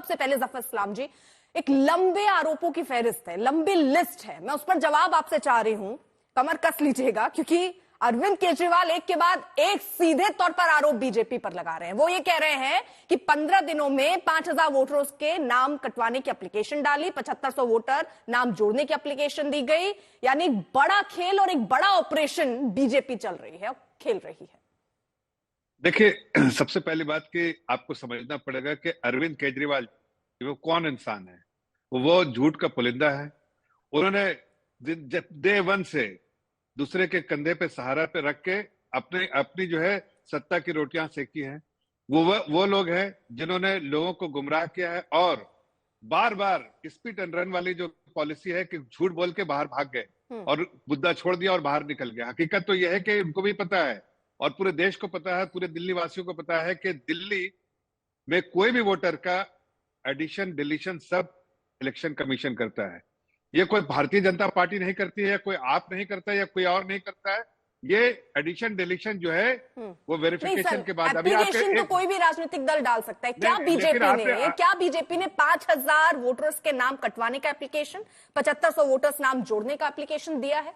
सबसे पहले जफर इस्लाम जी, एक लंबे आरोपों की फेहरिस्त है, लंबी लिस्ट है, मैं उस पर जवाब आपसे चाह रही हूं, कमर कस लीजिएगा, क्योंकि अरविंद केजरीवाल एक के बाद एक सीधे तौर पर आरोप बीजेपी पर लगा रहे हैं। वो ये कह रहे हैं कि 15 दिनों में 5000 वोटर्स के नाम कटवाने की एप्लीकेशन डाली, 7500 वोटर नाम जोड़ने की एप्लीकेशन दी गई, यानी बड़ा खेल और एक बड़ा ऑपरेशन बीजेपी चल रही है, खेल रही है। देखिए, सबसे पहली बात कि आपको समझना पड़ेगा कि अरविंद केजरीवाल वो कौन इंसान है। वो झूठ का पुलिंदा है। उन्होंने डे वन से दूसरे के कंधे पे सहारा पे रख के अपनी जो है सत्ता की रोटियां सेकी हैं। वो लोग हैं जिन्होंने लोगों को गुमराह किया है और बार बार स्पीड एंड रन वाली जो पॉलिसी है कि झूठ बोल के बाहर भाग गए और मुद्दा छोड़ दिया और बाहर निकल गया। हकीकत तो यह है कि उनको भी पता है और पूरे देश को पता है, पूरे दिल्ली वासियों को पता है कि दिल्ली में कोई भी वोटर का एडिशन डिलीशन सब इलेक्शन कमीशन करता है। ये कोई भारतीय जनता पार्टी नहीं करती है, कोई आप नहीं करता है या कोई और नहीं करता है। ये एडिशन डिलीशन जो है वो वेरिफिकेशन के बाद अभी तो कोई भी राजनीतिक दल डाल सकता है। क्या बीजेपी ने 5000 वोटर्स के नाम कटवाने का एप्लीकेशन, 7500 वोटर्स नाम जोड़ने का एप्लीकेशन दिया है?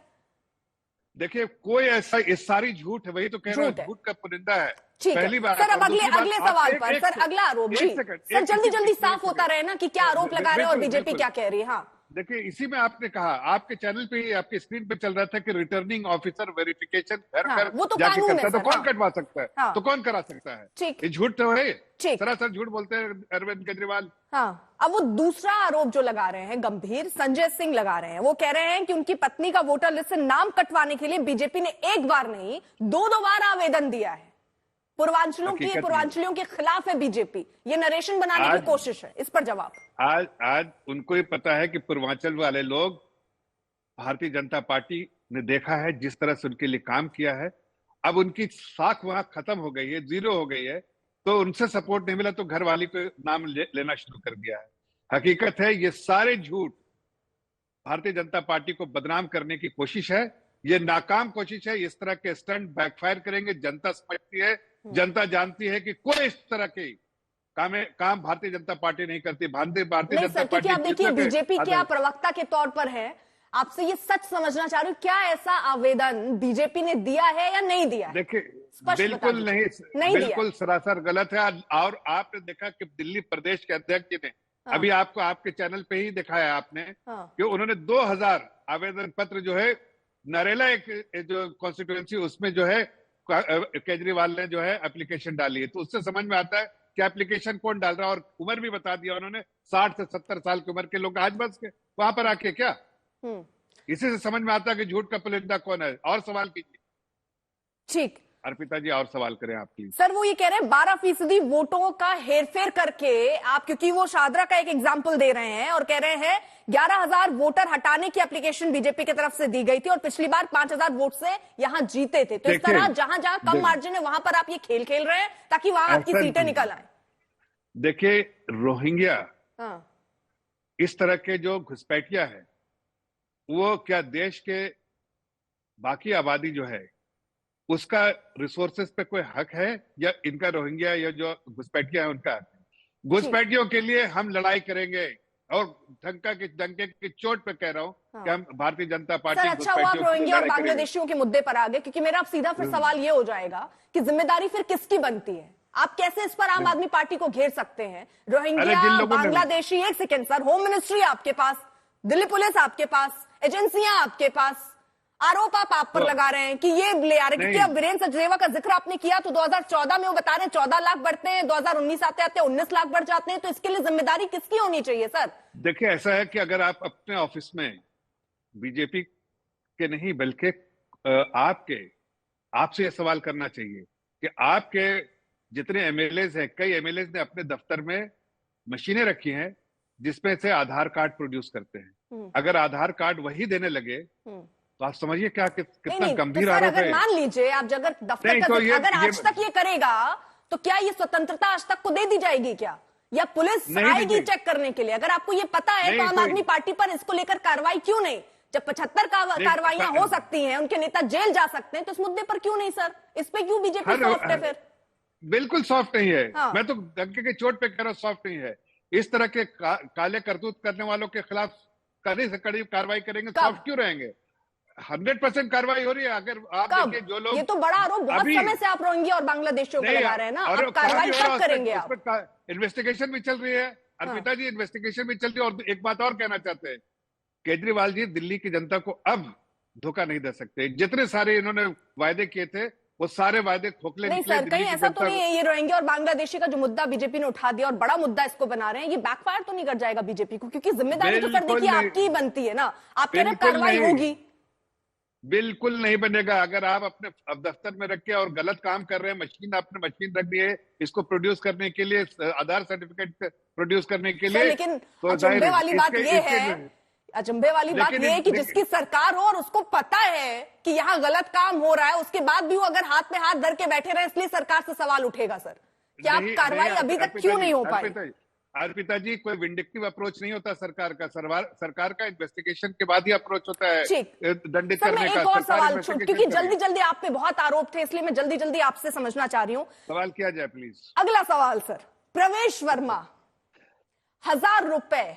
देखिए, कोई ऐसा, ये सारी झूठ है। वही तो कह रहा हूं, झूठ का पुलिंदा है। पहली बात सर, अब अगले सवाल पर सर, अगला आरोप जी सर, जल्दी साफ होता रहे ना कि क्या आरोप लगा रहे हैं और बीजेपी क्या कह रही है। हाँ देखिए, इसी में आपने कहा, आपके चैनल पे ही आपके स्क्रीन पे चल रहा था कि रिटर्निंग ऑफिसर वेरिफिकेशन घर घर वो तो जाके करता है, तो कौन हाँ, कटवा सकता है? हाँ, तो कौन करा सकता है? ये झूठ तो है, सरासर झूठ बोलते हैं अरविंद केजरीवाल। हाँ, अब वो दूसरा आरोप जो लगा रहे हैं गंभीर, संजय सिंह लगा रहे हैं। वो कह रहे हैं कि उनकी पत्नी का वोटर लिस्ट से नाम कटवाने के लिए बीजेपी ने एक बार नहीं 2 बार आवेदन दिया है। पूर्वांचलियों के खिलाफ है बीजेपी, ये नरेशन बनाने की कोशिश है। इस पर जवाब। आज उनको ही पता है कि पूर्वांचल वाले लोग भारतीय जनता पार्टी ने देखा है जिस तरह से उनके लिए काम किया है। अब उनकी साख वहां खत्म हो गई है, जीरो हो गई है, तो उनसे सपोर्ट नहीं मिला तो घर वाली पे नाम लेना शुरू कर दिया है। हकीकत है ये सारे झूठ भारतीय जनता पार्टी को बदनाम करने की कोशिश है। ये नाकाम कोशिश है। इस तरह के स्टंट बैकफायर करेंगे। जनता समझती है, जनता जानती है कि कोई इस तरह के काम भारतीय जनता पार्टी नहीं करती। भारतीय जनता पार्टी, आप देखिए बीजेपी के प्रवक्ता के तौर पर है, आपसे ये सच समझना चाह रही हूँ, क्या ऐसा आवेदन बीजेपी ने दिया है या नहीं दिया? देखिए, बिल्कुल नहीं बिल्कुल सरासर गलत है। और आपने देखा कि दिल्ली प्रदेश के अध्यक्ष ने अभी आपको आपके चैनल पे ही दिखाया आपने कि उन्होंने 2000 आवेदन पत्र जो है नरेला एक जो कॉन्स्टिट्यूएंसी उसमें जो है केजरीवाल ने जो है एप्लीकेशन डाली है। तो उससे समझ में आता है कि एप्लीकेशन कौन डाल रहा है। और उम्र भी बता दिया उन्होंने, 60 से 70 साल की उम्र के लोग आज बस के वहां पर आके क्या। इसी से समझ में आता है कि झूठ का पुलिंदा कौन है। और सवाल कीजिए। ठीक, अर्पिता जी और सवाल करें आप प्लीज। सर वो ये कह रहे हैं 12% वोटों का हेरफेर करके आप, क्योंकि वो शादरा का एक एग्जाम्पल दे रहे हैं और कह रहे हैं 11,000 वोटर हटाने की एप्लीकेशन बीजेपी की तरफ से दी गई थी और पिछली बार 5,000 वोट से यहां जीते थे। तो इस तरह जहां जहां कम मार्जिन है वहां पर आप ये खेल खेल रहे हैं ताकि वहां आपकी सीटें निकल आए। देखिए, रोहिंग्या इस तरह के जो घुसपैठिया है वो क्या देश के बाकी आबादी जो है उसका रिसोर्सेस पे कोई हक है या इनका रोहिंग्या या जो घुसपैठिया है उनका हक है? घुसपैठियों के लिए हम लड़ाई करेंगे और डंके की चोट पे कह रहा हूं कि हम भारतीय जनता पार्टी। सर अच्छा हुआ आप रोहिंग्या और बांग्लादेशियों के मुद्दे पर आ गए, क्योंकि मेरा अब सीधा फिर सवाल ये हो जाएगा कि जिम्मेदारी फिर किसकी बनती है? आप कैसे इस पर आम आदमी पार्टी को घेर सकते हैं? रोहिंग्या, बांग्लादेशी, एक सेकेंड सर, होम मिनिस्ट्री आपके पास, दिल्ली पुलिस आपके पास, एजेंसियां आपके पास, आरोप आप पर लगा रहे हैं कि ये ले आ रहे हैं। क्योंकि अब वीरेंद्र सचदेवा का जिक्र आपने किया तो 2014 में वो बता रहे हैं 14 लाख बढ़ते हैं, 2019 आते आते 19 लाख बढ़ जाते हैं। तो इसके लिए जिम्मेदारी किसकी होनी चाहिए सर? देखिए, ऐसा है कि अगर आप अपने ऑफिस में बीजेपी के नहीं बल्कि आपसे यह सवाल करना चाहिए कि आपके जितने एमएलएज हैं, कई एमएलएज ने अपने दफ्तर में मशीनें रखी हैं जिसमें से आधार कार्ड प्रोड्यूस करते हैं। अगर आधार कार्ड वही देने लगे तो आप समझिए क्या कितना गंभीर आरोप है। मान लीजिए आप अगर दफ्तर का अगर आज तक ये करेगा तो क्या ये स्वतंत्रता आज तक को दे दी जाएगी क्या, या पुलिस आएगी चेक करने के लिए? अगर आपको ये पता है तो आम आदमी पार्टी पर इसको लेकर कार्रवाई क्यों नहीं? जब 75 कार्रवाइयां हो सकती हैं, उनके नेता जेल जा सकते हैं, तो इस मुद्दे पर क्यों नहीं सर? इस पे क्यों बीजेपी सॉफ्ट है फिर? बिल्कुल सॉफ्ट नहीं है। मैं तो डंके के चोट पे कह रहा हूं सॉफ्ट नहीं है। इस तरह के काले करतूत करने वालों के खिलाफ कड़ी से कड़ी कार्रवाई करेंगे, सॉफ्ट क्यों रहेंगे? 100% कार्रवाई हो रही है। अगर आप देखिए जो लोग, ये तो बड़ा आरोप बहुत समय से आप रोहिंग्या और बांग्लादेशियों को लगा रहे हैं ना, अब कार्रवाई कब करेंगे आप? इन्वेस्टिगेशन भी चल रही है अर्पिता जी, इन्वेस्टिगेशन भी चल रही है। और एक बात और कहना चाहते हैं, केजरीवाल जी दिल्ली की जनता को अब धोखा नहीं दे सकते। जितने सारे इन्होंने वायदे किए थे वो सारे वायदे खोखले नहीं निकले। सर, कहीं ऐसा तो नहीं है ये रोहिंग्या और बांग्लादेशी का जो मुद्दा बीजेपी ने उठा दिया और बड़ा मुद्दा इसको बना रहे हैं, ये बैकफायर तो नहीं कर जाएगा बीजेपी को? क्योंकि जिम्मेदारी तो सर देखिए आपकी बनती है ना, आप कह रहे कार्रवाई होगी। बिल्कुल नहीं बनेगा। अगर आप अपने दफ्तर में रख के और गलत काम कर रहे हैं, आपने मशीन रख दी है इसको प्रोड्यूस करने के लिए, आधार सर्टिफिकेट प्रोड्यूस करने के लिए, लेकिन तो अचंभे वाली बात ये है, अचंभे वाली बात यह है कि जिसकी सरकार हो और उसको पता है कि यहाँ गलत काम हो रहा है, उसके बाद भी वो अगर हाथ में हाथ धर के बैठे रहे, इसलिए सरकार से सवाल उठेगा सर कि आप कार्रवाई अभी तक क्यों नहीं हो पाई? अर्पिता जी, कोई विंडिक्टिव अप्रोच नहीं होता सरकार का। सरकार का इन्वेस्टिगेशन के बाद ही अप्रोच होता है दंडित करने का। एक और सवाल, क्योंकि जल्दी जल्दी आप पे बहुत आरोप थे, इसलिए मैं जल्दी जल्दी आपसे समझना चाह रही हूँ। सवाल किया जाए प्लीज। अगला सवाल सर, प्रवेश वर्मा 1000 रुपए,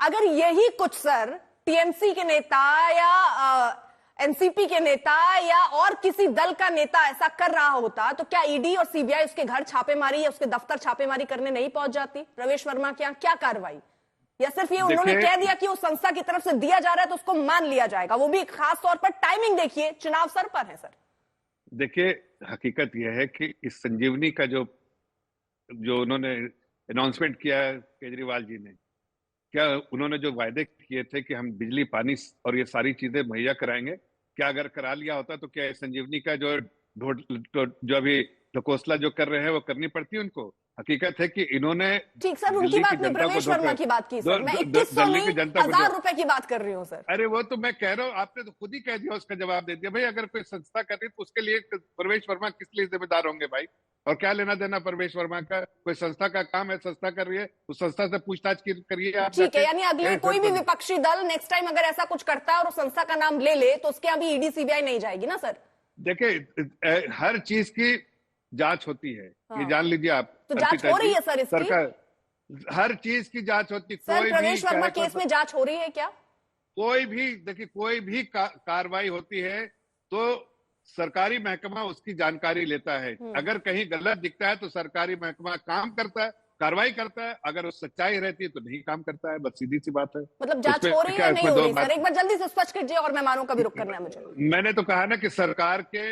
अगर यही कुछ सर टीएमसी के नेता या एनसीपी के नेता या और किसी दल का नेता ऐसा कर रहा होता तो क्या ईडी और सीबीआई उसके घर छापेमारी या उसके दफ्तर छापेमारी करने नहीं पहुंच जाती? प्रवेश वर्मा के यहाँ क्या कार्रवाई? या सिर्फ ये उन्होंने कह दिया कि उस संस्था की तरफ से दिया जा रहा है तो उसको मान लिया जाएगा, वो भी खास तौर पर टाइमिंग देखिए, चुनाव सर पर है सर। देखिए, हकीकत यह है कि इस संजीवनी का जो उन्होंने अनाउंसमेंट किया है केजरीवाल जी ने, क्या उन्होंने जो वायदे किए थे कि हम बिजली, पानी और ये सारी चीजें मुहैया कराएंगे, क्या अगर करा लिया होता तो क्या संजीवनी का जो अभी ढकोसला जो कर रहे हैं वो करनी पड़ती है उनको? हकीकत है कि इन्होंने, ठीक सर, उनकी बात नहीं, प्रवेश वर्मा की बात की सर, मैं 2100 नहीं 1000 रुपए की बात कर रही हूँ सर। अरे वो तो मैं कह रहा हूँ, आपने तो खुद ही कह दिया, उसका जवाब दे दिया। भाई अगर कोई संस्था कर रही तो उसके लिए प्रवेश वर्मा किस लिए जिम्मेदार होंगे भाई? और क्या लेना देना प्रवेश वर्मा का? कोई संस्था का काम है, संस्था कर रही है, उस संस्था से पूछताछ करिए आप। ठीक है, यानी अगले कोई भी विपक्षी दल नेक्स्ट टाइम अगर ऐसा कुछ करता है और उस संस्था का नाम ले ले तो उसके यहाँ भी ईडी सीबीआई नहीं जाएगी ना सर? देखिए, हर चीज की जांच होती है, ये जान लीजिए आप। तो जांच हो रही है सर इसकी? सरकार, हर चीज की जांच होती है। सर प्रवेश वर्मा केस में जांच हो रही है क्या? कोई भी कार्रवाई होती है तो सरकारी महकमा उसकी जानकारी लेता है। अगर कहीं गलत दिखता है तो सरकारी महकमा काम करता है, कार्रवाई करता है। अगर उस सच्चाई रहती है तो नहीं काम करता है, बस सीधी सी बात है। मतलब जांच हो रही है नहीं हो रही सर? एक बार जल्दी से स्पष्ट कीजिए और मेहमानों का भी रुख करना है मुझे। मैंने तो कहा ना कि सरकार के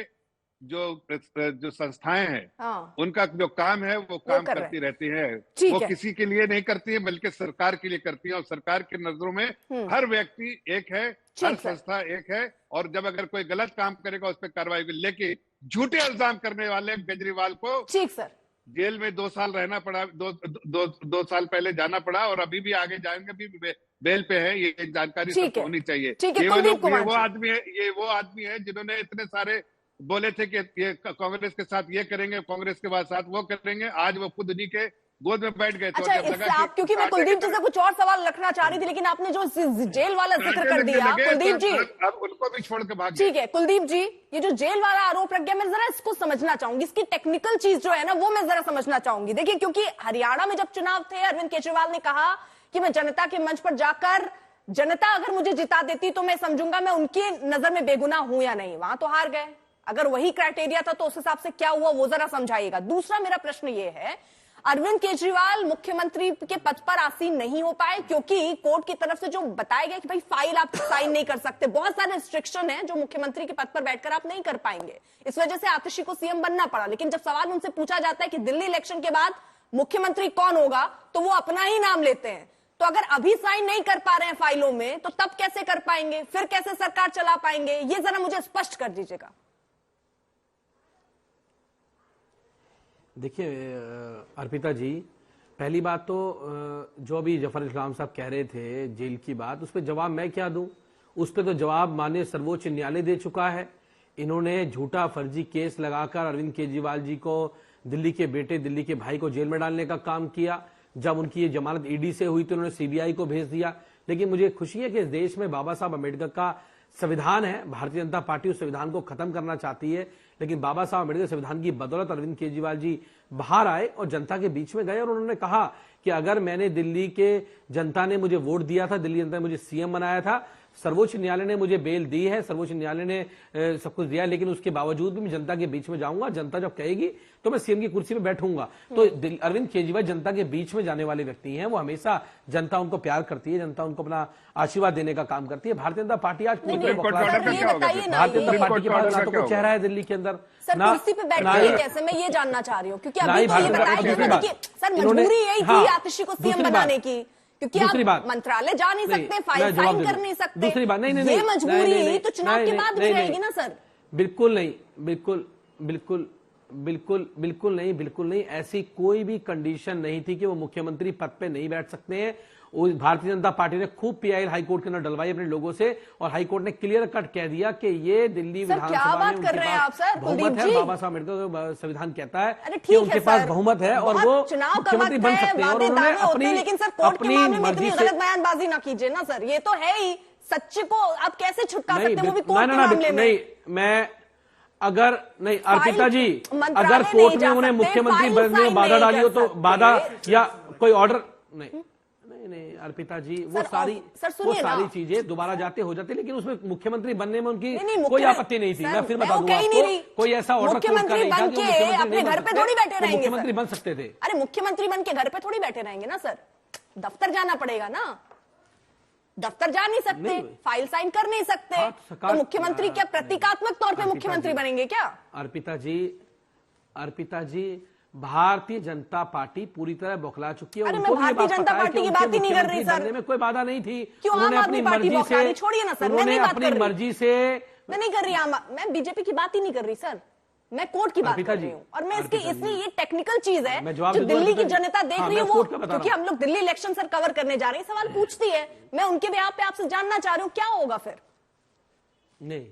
जो संस्थाएं हैं उनका जो काम है वो काम करती रहती है। वो किसी के लिए नहीं करती है बल्कि सरकार के लिए करती है। और सरकार की नजरों में हर व्यक्ति एक है, हर संस्था एक है। और जब अगर कोई गलत काम करेगा उस पर कार्रवाई, लेकिन झूठे इल्जाम करने वाले केजरीवाल को ठीक सर जेल में 2 साल रहना पड़ा, 2 साल पहले जाना पड़ा और अभी भी आगे जाएंगे, भी बेल पे है। ये जानकारी सबको होनी चाहिए। ये वो आदमी है जिन्होंने इतने सारे बोले थे कि ये कांग्रेस के साथ ये करेंगे, कांग्रेस के साथ वो करेंगे। आज वो खुद उन्हीं के गोद में बैठ गए। अच्छा, आप क्योंकि मैं कुलदीप जी से कुछ और सवाल रखना चाह रही थी, लेकिन आपने जो जेल वाला जिक्र कर दिया कुलदीप जी, अब उनको भी छोड़ के भाग। ठीक है कुलदीप जी, ये जो जेल वाला आरोप रख गया, मैं जरा इसको समझना चाहूंगी, इसकी टेक्निकल चीज जो है ना वो मैं जरा समझना चाहूंगी। देखिए, क्योंकि हरियाणा में जब चुनाव थे, अरविंद केजरीवाल ने कहा कि मैं जनता के मंच पर जाकर, जनता अगर मुझे जिता देती तो मैं समझूंगा मैं उनकी नजर में बेगुनाह हूं या नहीं। वहां तो हार गए। अगर वही क्राइटेरिया था तो उस हिसाब से क्या हुआ वो जरा समझाइएगा। दूसरा मेरा प्रश्न ये है, अरविंद केजरीवाल मुख्यमंत्री के पद पर आसीन नहीं हो पाए क्योंकि कोर्ट की तरफ से जो बताया गया कि भाई फाइल आप साइन नहीं कर सकते, बहुत सारे रिस्ट्रिक्शन है जो मुख्यमंत्री के पद पर बैठकर आप नहीं कर पाएंगे। इस वजह से आतिशी को सीएम बनना पड़ा। लेकिन जब सवाल उनसे पूछा जाता है कि दिल्ली इलेक्शन के बाद मुख्यमंत्री कौन होगा, तो वो अपना ही नाम लेते हैं। तो अगर अभी साइन नहीं कर पा रहे हैं फाइलों में, तो तब कैसे कर पाएंगे? फिर कैसे सरकार चला पाएंगे? ये जरा मुझे स्पष्ट कर दीजिएगा। देखिए अर्पिता जी, पहली बात तो जो अभी जफर इस्लाम साहब कह रहे थे जेल की बात, उस पर जवाब मैं क्या दूं? उस पर तो जवाब माननीय सर्वोच्च न्यायालय दे चुका है। इन्होंने झूठा फर्जी केस लगाकर अरविंद केजरीवाल जी को, दिल्ली के बेटे, दिल्ली के भाई को जेल में डालने का काम किया। जब उनकी ये जमानत ईडी से हुई तो उन्होंने सीबीआई को भेज दिया। लेकिन मुझे खुशी है कि इस देश में बाबा साहब अम्बेडकर का संविधान है। भारतीय जनता पार्टी उस संविधान को खत्म करना चाहती है, लेकिन बाबा साहब अम्बेडकर संविधान की बदौलत अरविंद केजरीवाल जी बाहर आए और जनता के बीच में गए और उन्होंने कहा कि अगर मैंने दिल्ली के जनता ने मुझे वोट दिया था, दिल्ली जनता ने मुझे सीएम बनाया था, सर्वोच्च न्यायालय ने मुझे बेल दी है, सर्वोच्च न्यायालय ने सब कुछ दिया, लेकिन उसके बावजूद भी मैं जनता के बीच में जाऊंगा, जनता जब कहेगी तो मैं सीएम की कुर्सी पे बैठूंगा। तो अरविंद केजरीवाल जनता के बीच में जाने वाले व्यक्ति हैं, वो हमेशा जनता उनको प्यार करती है, जनता उनको अपना आशीर्वाद देने का काम करती है। भारतीय जनता पार्टी आज पूरी तरह बौखला चुकी है। भारतीय जनता पार्टी के पास ना तो कोई चेहरा है दिल्ली के अंदर, सर कुर्सी पे बैठे कैसे, मैं ये जानना चाह रही हूँ, क्योंकि अभी तो ये बताइए सर मजबूरी यही थी आतिशी को सीएम बनाने की, क्योंकि आप मंत्रालय जा नहीं सकते, फाइल साइन कर नहीं सकते। दूसरी बात, नहीं ये मजबूरी तो चुनाव के बाद भी रहेगी ना सर। बिल्कुल नहीं, बिल्कुल नहीं। ऐसी कोई भी कंडीशन नहीं थी कि वो मुख्यमंत्री पद पे नहीं बैठ सकते हैं। भारतीय जनता पार्टी ने खूब पीआईएल हाईकोर्ट के अंदर डलवाई अपने लोगों से, और हाईकोर्ट ने क्लियर कट कह दिया कि ये दिल्ली विधानसभा में उनके पास बहुमत है। बाबा साहब अम्बेडकर का संविधान कहता है कि उनके पास बहुमत है और वो मुख्यमंत्री बन सकते हैं। और उन्होंने अपनी मर्जी से गलत बयानबाजी ना कीजिए ना सर, ये तो है ही, सच्चे को आप कैसे छुटका सकते हैं, वो भी कोर्ट के मामले में। नहीं, मैं अगर नहीं अर्पिता जी, अगर कोर्ट में उन्हें मुख्यमंत्री बनने में बाधा डाली हो तो बाधा या कोई ऑर्डर नहीं अर्पिता जी, वो सारी चीजें दोबारा जाते हो जाते, लेकिन उसमें मुख्यमंत्री बनने में उनकी कोई आपत्ति नहीं थी। मैं फिर बता दूंगा आपको, कोई ऐसा ऑर्डर मुख्यमंत्री बन के अपने घर पे थोड़ी बैठे रहेंगे, मुख्यमंत्री बन सकते थे। अरे मुख्यमंत्री बन के घर पे थोड़ी बैठे रहेंगे ना सर, दफ्तर जाना पड़ेगा ना, दफ्तर जा नहीं सकते, फाइल साइन कर नहीं सकते, तो मुख्यमंत्री क्या प्रतीकात्मक तौर पे मुख्यमंत्री बनेंगे क्या? अर्पिता जी, भारतीय जनता पार्टी पूरी तरह बौखला चुकी है। अरे मैं भारतीय जनता पार्टी की बात ही नहीं कर रही सर, में कोई बाधा नहीं थी। उन्होंने अपनी मर्जी से, छोड़िए ना सर, मैं नहीं बात कर रही, मर्जी से मैं नहीं कर रही, मैं बीजेपी की बात ही नहीं कर रही सर, मैं कोर्ट की बात कर रही हूँ। और मैं इसलिए ये टेक्निकल चीज है जो दिल्ली की जनता देख रही है, वो क्योंकि हम लोग दिल्ली इलेक्शन सर कवर करने जा रहे हैं, सवाल पूछती है, मैं उनके बिहाफ पे आपसे जानना चाह रही हूँ क्या होगा फिर। नहीं,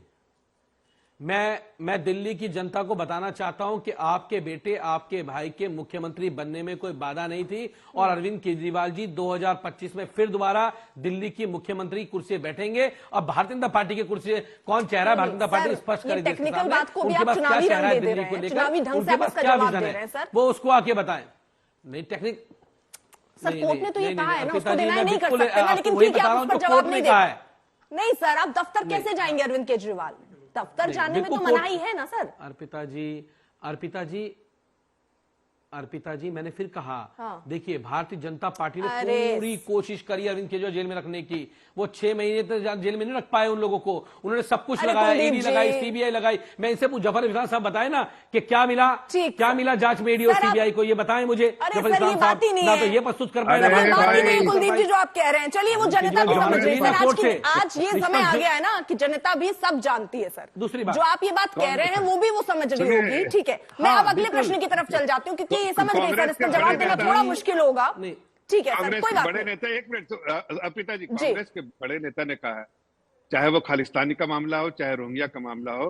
मैं दिल्ली की जनता को बताना चाहता हूं कि आपके बेटे, आपके भाई के मुख्यमंत्री बनने में कोई बाधा नहीं थी, और अरविंद केजरीवाल जी 2025 में फिर दोबारा दिल्ली की मुख्यमंत्री कुर्सी बैठेंगे। और भारतीय जनता पार्टी की कुर्सी कौन चेहरा है, भारतीय जनता पार्टी स्पष्ट करेगी, टेक्निकल बात को भी आप चुनावी रंग दे रहे हैं, चुनावी ढंग से आप इसका जवाब दे रहे हैं सर, वो उसको आके बताएं। नहीं टेक्निक सर, कोर्ट ने तो ये कहा है ना, उसको डिनाई नहीं कर सकते, लेकिन ठीक है आप उस पर जवाब नहीं दे। नहीं सर, आप दफ्तर कैसे जाएंगे अरविंद केजरीवाल, दफ्तर जाने में तो मनाही है ना सर। अर्पिता जी मैंने फिर कहा, देखिए भारतीय जनता पार्टी ने पूरी कोशिश करी अरविंद केजरीवाल जेल में रखने की, वो 6 महीने तक जेल में नहीं रख पाए उन लोगों को, उन्होंने सब कुछ लगाया, ईडी लगाई, सीबीआई लगाई। मैं इनसे जफर इस्लाम साहब बताए ना कि क्या मिला जांच में ईडी और सीबीआई को, ये बताएं मुझे जफर इस्लाम साहब, ना तो ये प्रस्तुत कर पाए। कुलदीप जी जो आप कह रहे हैं, चलिए वो जनता भी समझ रही है, आज ये समय आ गया है ना कि जनता भी सब जानती है सर। दूसरी बात, जो आप ये बात कह रहे हैं वो भी वो समझ रही होगी, ठीक है। मैं अब अगले प्रश्न की तरफ चल जाती हूँ, क्योंकि ये समझ गई सर, इसका जवाब देना थोड़ा मुश्किल होगा। ठीक है सर, कोई बात बड़े नेता, एक मिनट अर्पिता जी, कांग्रेस के बड़े नेता ने कहा है, चाहे वो खालिस्तानी का मामला हो, चाहे रोहिंग्या का मामला हो,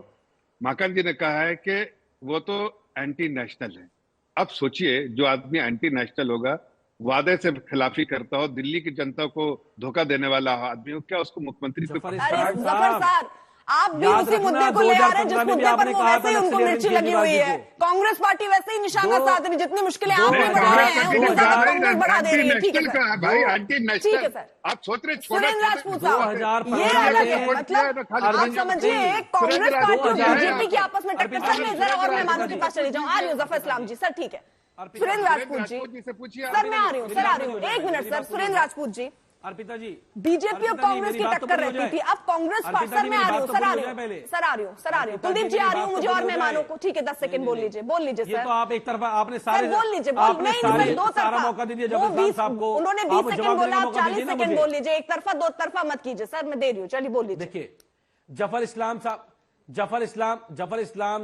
माकन जी ने कहा है कि वो तो एंटी नेशनल है। अब सोचिए, जो आदमी एंटी नेशनल होगा, वादे से खिलाफी करता हो, दिल्ली की जनता को धोखा देने वाला आदमी हो, क्या उसको मुख्यमंत्री पे आप भी उसी मुद्दे को ले आ रहे हैं जिस मुद्दे पर वो वैसे ही उनको मिर्ची लगी हुई है। कांग्रेस पार्टी वैसे ही निशाना साध रही, जितनी मुश्किलें आप भी बढ़ा रहे हैं उतनी ज्यादा कांग्रेस बढ़ा दे रही है। ठीक है सर, ठीक है सर। आप सोच रहे सुरेंद्र राजपूत साहब, ये अलग है, मतलब आप समझिए कांग्रेस पार्टी और बीजेपी की आपस में टक्कर। सर मैं जरा और मेहमानों के पास चली जाऊँ, आ रही हूँ जफर इस्लाम जी। सर ठीक है, सुरेंद्र राजपूत जी, सर मैं आ रही हूँ, एक मिनट सर। सुरेंद्र राजपूत जी, अर्पिता जी, बीजेपी और कांग्रेस की टक्कर रहती थी, अब कांग्रेस सर मैं आ रही हूँ, सर आ रही हूँ, कुलदीप जी आ रही हूँ, मुझे और मेहमानों को। ठीक है, 10 सेकंड बोल लीजिए सर। तो आप एक तरफा आपने सारे बोल लीजिए, नहीं दो तरफा मौका दीजिए साहब को। उन्होंने 20 सेकंड बोला, आप 40 सेकंड बोल लीजिए, एक तरफा दो तरफा मत कीजिए सर, मैं दे रही हूँ, चलिए बोल लीजिए। देखिए जफर इस्लाम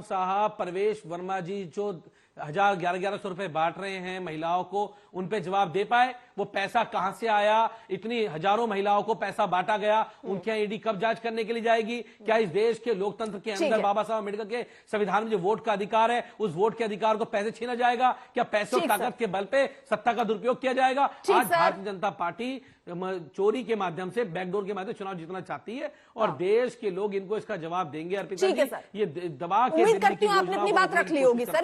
साहब, परवेश वर्मा जी जो 1100 रुपए बांट रहे हैं महिलाओं को, उन पे जवाब दे पाए? वो पैसा कहां से आया? इतनी हजारों महिलाओं को पैसा बांटा गया, उनके यहाँ ईडी कब जांच करने के लिए जाएगी? क्या इस देश के लोकतंत्र के अंदर बाबा साहब अम्बेडकर के संविधान में जो वोट का अधिकार है, उस वोट के अधिकार को पैसे छीना जाएगा? क्या पैसे और ताकत के बल पे सत्ता का दुरुपयोग किया जाएगा? आज भारतीय जनता पार्टी चोरी के माध्यम से, बैकडोर के माध्यम से चुनाव जीतना चाहती है, और देश के लोग इनको इसका जवाब देंगे। अर्पिता जी, ये दबा के उम्मीद करती हूँ आपने अपनी बात रख ली होगी सर।